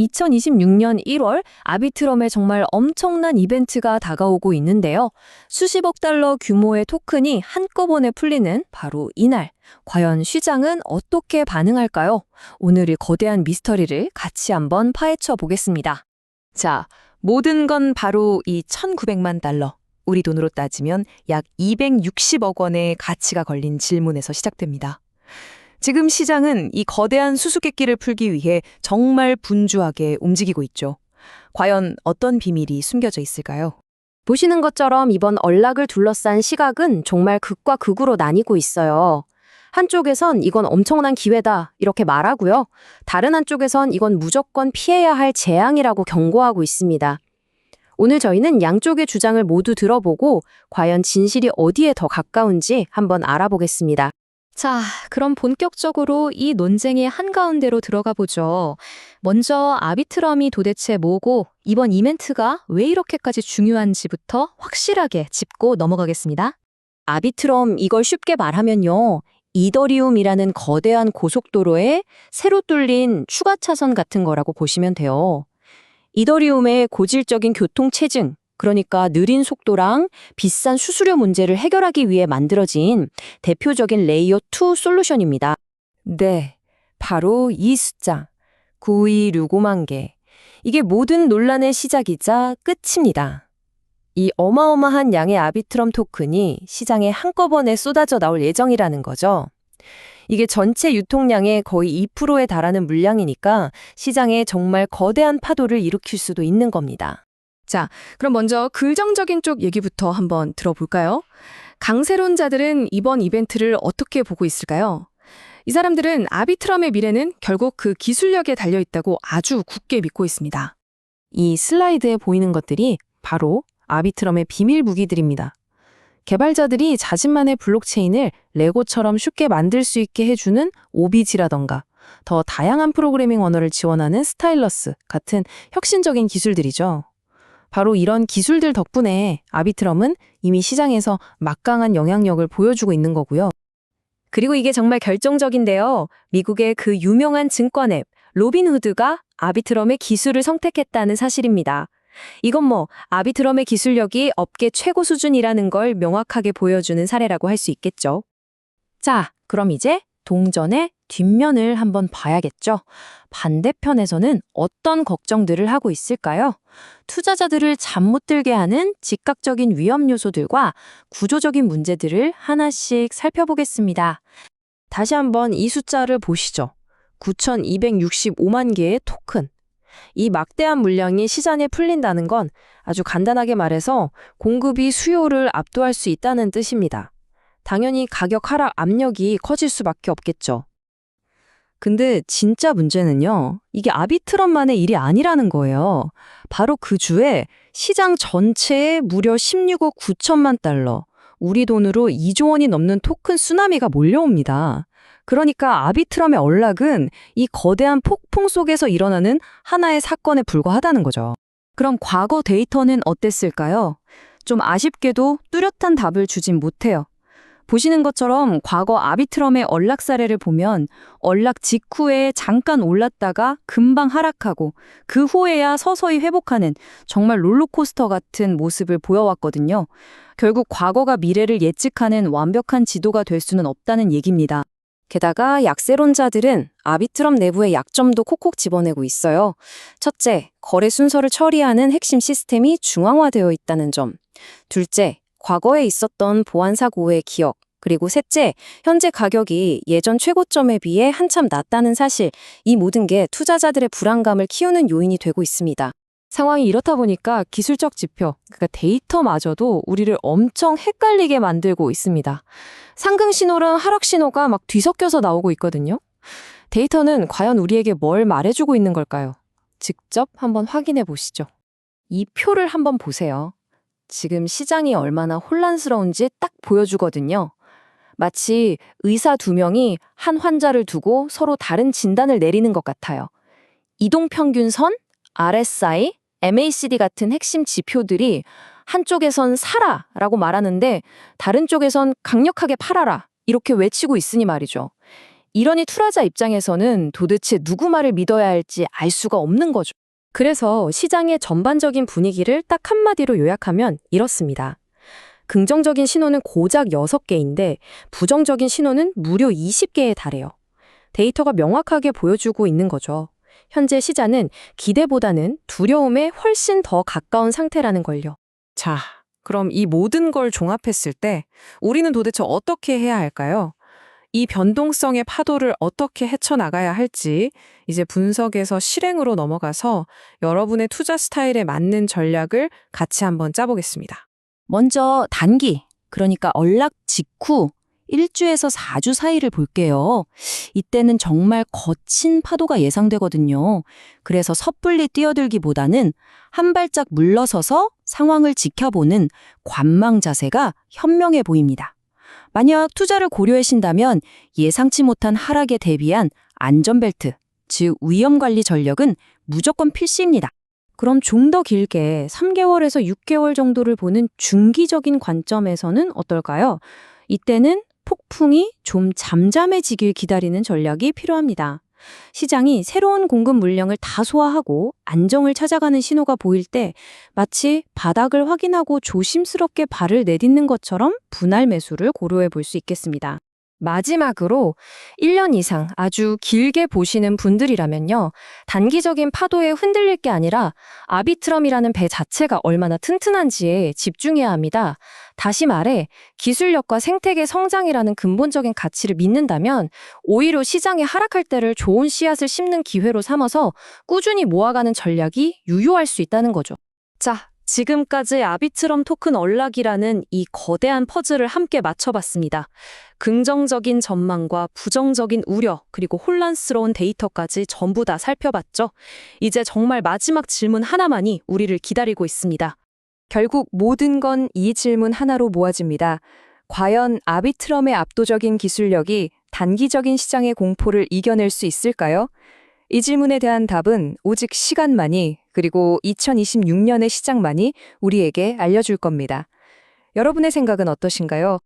2026년 1월 아비트럼에 정말 엄청난 이벤트가 다가오고 있는데요. 수십억 달러 규모의 토큰이 한꺼번에 풀리는 바로 이날. 과연 시장은 어떻게 반응할까요? 오늘 이 거대한 미스터리를 같이 한번 파헤쳐 보겠습니다. 자, 모든 건 바로 이 1,900만 달러. 우리 돈으로 따지면 약 260억 원의 가치가 걸린 질문에서 시작됩니다. 지금 시장은 이 거대한 수수께끼를 풀기 위해 정말 분주하게 움직이고 있죠. 과연 어떤 비밀이 숨겨져 있을까요? 보시는 것처럼 이번 언락을 둘러싼 시각은 정말 극과 극으로 나뉘고 있어요. 한쪽에선 이건 엄청난 기회다 이렇게 말하고요. 다른 한쪽에선 이건 무조건 피해야 할 재앙이라고 경고하고 있습니다. 오늘 저희는 양쪽의 주장을 모두 들어보고 과연 진실이 어디에 더 가까운지 한번 알아보겠습니다. 자, 그럼 본격적으로 이 논쟁의 한가운데로 들어가 보죠. 먼저 아비트럼이 도대체 뭐고 이번 이벤트가 왜 이렇게까지 중요한지부터 확실하게 짚고 넘어가겠습니다. 아비트럼 이걸 쉽게 말하면요. 이더리움이라는 거대한 고속도로에 새로 뚫린 추가 차선 같은 거라고 보시면 돼요. 이더리움의 고질적인 교통체증, 그러니까 느린 속도랑 비싼 수수료 문제를 해결하기 위해 만들어진 대표적인 레이어 2 솔루션입니다. 네, 바로 이 숫자, 9265만 개. 이게 모든 논란의 시작이자 끝입니다. 이 어마어마한 양의 아비트럼 토큰이 시장에 한꺼번에 쏟아져 나올 예정이라는 거죠. 이게 전체 유통량의 거의 2%에 달하는 물량이니까 시장에 정말 거대한 파도를 일으킬 수도 있는 겁니다. 자, 그럼 먼저 긍정적인 쪽 얘기부터 한번 들어볼까요? 강세론자들은 이번 이벤트를 어떻게 보고 있을까요? 이 사람들은 아비트럼의 미래는 결국 그 기술력에 달려있다고 아주 굳게 믿고 있습니다. 이 슬라이드에 보이는 것들이 바로 아비트럼의 비밀 무기들입니다. 개발자들이 자신만의 블록체인을 레고처럼 쉽게 만들 수 있게 해주는 오비지라던가 더 다양한 프로그래밍 언어를 지원하는 스타일러스 같은 혁신적인 기술들이죠. 바로 이런 기술들 덕분에 아비트럼은 이미 시장에서 막강한 영향력을 보여주고 있는 거고요. 그리고 이게 정말 결정적인데요. 미국의 그 유명한 증권 앱 로빈후드가 아비트럼의 기술을 선택했다는 사실입니다. 이건 아비트럼의 기술력이 업계 최고 수준이라는 걸 명확하게 보여주는 사례라고 할 수 있겠죠. 자, 그럼 이제 동전의 뒷면을 한번 봐야겠죠. 반대편에서는 어떤 걱정들을 하고 있을까요? 투자자들을 잠 못 들게 하는 즉각적인 위험 요소들과 구조적인 문제들을 하나씩 살펴보겠습니다. 다시 한번 이 숫자를 보시죠. 9,265만 개의 토큰. 이 막대한 물량이 시장에 풀린다는 건 아주 간단하게 말해서 공급이 수요를 압도할 수 있다는 뜻입니다. 당연히 가격 하락 압력이 커질 수밖에 없겠죠. 근데 진짜 문제는요, 이게 아비트럼만의 일이 아니라는 거예요. 바로 그 주에 시장 전체에 무려 16억 9천만 달러, 우리 돈으로 2조 원이 넘는 토큰 쓰나미가 몰려옵니다. 그러니까 아비트럼의 언락은 이 거대한 폭풍 속에서 일어나는 하나의 사건에 불과하다는 거죠. 그럼 과거 데이터는 어땠을까요? 좀 아쉽게도 뚜렷한 답을 주진 못해요. 보시는 것처럼 과거 아비트럼의 언락 사례를 보면 언락 직후에 잠깐 올랐다가 금방 하락하고 그 후에야 서서히 회복하는 정말 롤러코스터 같은 모습을 보여왔거든요. 결국 과거가 미래를 예측하는 완벽한 지도가 될 수는 없다는 얘기입니다. 게다가 약세론자들은 아비트럼 내부의 약점도 콕콕 집어내고 있어요. 첫째, 거래 순서를 처리하는 핵심 시스템이 중앙화되어 있다는 점. 둘째, 과거에 있었던 보안 사고의 기억. 그리고 셋째, 현재 가격이 예전 최고점에 비해 한참 낮다는 사실. 이 모든 게 투자자들의 불안감을 키우는 요인이 되고 있습니다. 상황이 이렇다 보니까 기술적 지표, 그러니까 데이터마저도 우리를 엄청 헷갈리게 만들고 있습니다. 상승 신호랑 하락 신호가 막 뒤섞여서 나오고 있거든요. 데이터는 과연 우리에게 뭘 말해주고 있는 걸까요? 직접 한번 확인해 보시죠. 이 표를 한번 보세요. 지금 시장이 얼마나 혼란스러운지 딱 보여주거든요. 마치 의사 두 명이 한 환자를 두고 서로 다른 진단을 내리는 것 같아요. 이동평균선, RSI, MACD 같은 핵심 지표들이 한쪽에선 사라라고 말하는데 다른 쪽에선 강력하게 팔아라 이렇게 외치고 있으니 말이죠. 이러니 투자자 입장에서는 도대체 누구 말을 믿어야 할지 알 수가 없는 거죠. 그래서 시장의 전반적인 분위기를 딱 한마디로 요약하면 이렇습니다. 긍정적인 신호는 고작 6개인데 부정적인 신호는 무려 20개에 달해요. 데이터가 명확하게 보여주고 있는 거죠. 현재 시장은 기대보다는 두려움에 훨씬 더 가까운 상태라는 걸요. 자, 그럼 이 모든 걸 종합했을 때 우리는 도대체 어떻게 해야 할까요? 이 변동성의 파도를 어떻게 헤쳐나가야 할지 이제 분석에서 실행으로 넘어가서 여러분의 투자 스타일에 맞는 전략을 같이 한번 짜보겠습니다. 먼저 단기, 그러니까 언락 직후 1주에서 4주 사이를 볼게요. 이때는 정말 거친 파도가 예상되거든요. 그래서 섣불리 뛰어들기보다는 한 발짝 물러서서 상황을 지켜보는 관망 자세가 현명해 보입니다. 만약 투자를 고려하신다면 예상치 못한 하락에 대비한 안전벨트, 즉 위험관리 전력은 무조건 필수입니다. 그럼 좀 더 길게 3개월에서 6개월 정도를 보는 중기적인 관점에서는 어떨까요? 이때는 폭풍이 좀 잠잠해지길 기다리는 전략이 필요합니다. 시장이 새로운 공급 물량을 다 소화하고 안정을 찾아가는 신호가 보일 때 마치 바닥을 확인하고 조심스럽게 발을 내딛는 것처럼 분할 매수를 고려해 볼 수 있겠습니다. 마지막으로 1년 이상 아주 길게 보시는 분들이라면요. 단기적인 파도에 흔들릴 게 아니라 아비트럼이라는 배 자체가 얼마나 튼튼한지에 집중해야 합니다. 다시 말해 기술력과 생태계 성장이라는 근본적인 가치를 믿는다면 오히려 시장이 하락할 때를 좋은 씨앗을 심는 기회로 삼아서 꾸준히 모아가는 전략이 유효할 수 있다는 거죠. 자, 지금까지 아비트럼 토큰 언락이라는 이 거대한 퍼즐을 함께 맞춰봤습니다. 긍정적인 전망과 부정적인 우려, 그리고 혼란스러운 데이터까지 전부 다 살펴봤죠. 이제 정말 마지막 질문 하나만이 우리를 기다리고 있습니다. 결국 모든 건 이 질문 하나로 모아집니다. 과연 아비트럼의 압도적인 기술력이 단기적인 시장의 공포를 이겨낼 수 있을까요? 이 질문에 대한 답은 오직 시간만이, 그리고 2026년의 시장만이 우리에게 알려줄 겁니다. 여러분의 생각은 어떠신가요?